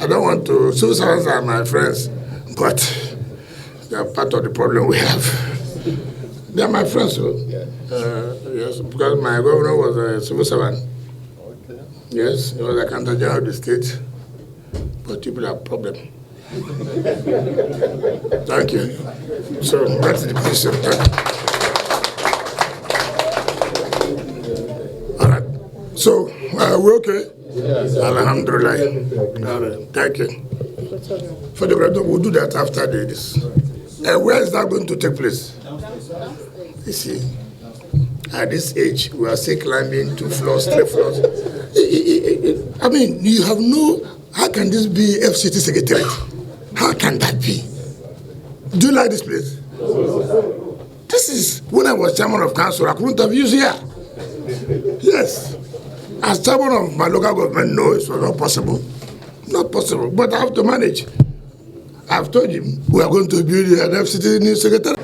I don't want to. Civil servants are my friends, but they are part of the problem we have. They are my friends, so. Yes, because my governor was a civil servant. Okay. Yes, he was a accountant general of the state, but people have problem. Thank you. So that's the position. All right. So we're okay. Yes. Alhamdulillah. All right. Thank you. For the brother, we'll do that after this. Where is that going to take place? You see, at this age, we are still climbing 2 floors, 3 floors. I mean, you have no. How can this be FCT secretariat? How can that be? Do you like this place? This is when I was chairman of council. I couldn't have used here. Yes. As chairman of my local government, no, it was not possible. Not possible. But I have to manage. I've told him we are going to build an FCT new secretary.